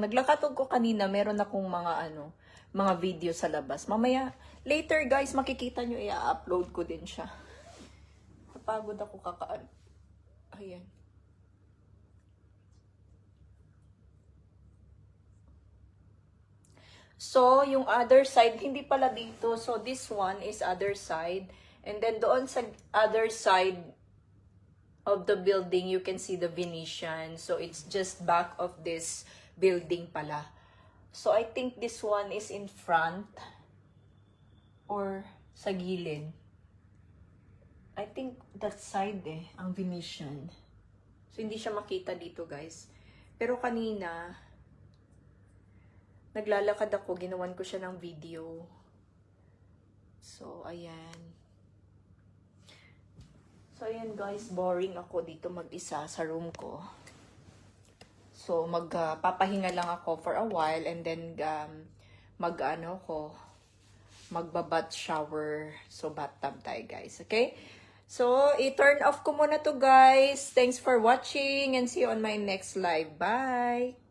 Naglakatog ko kanina, meron akong mga video sa labas. Mamaya, later guys, makikita nyo, i-upload ko din siya. Napagod ako kakaan. Ayan. So, yung other side, hindi pala dito. So, this one is other side. And then, doon sa other side of the building, you can see the Venetian. So, it's just back of this building pala. So, I think this one is in front or sa gilid. I think that side ang Venetian. So, hindi siya makita dito, guys. Pero kanina, naglalakad ako, ginawan ko siya ng video. So, ayan. So, ayan guys, boring ako dito mag-isa sa room ko. So, magpapahinga lang ako for a while and then magbabat shower. So, bathtub tayo guys, okay? So, i-turn off ko muna to guys. Thanks for watching and see you on my next live. Bye!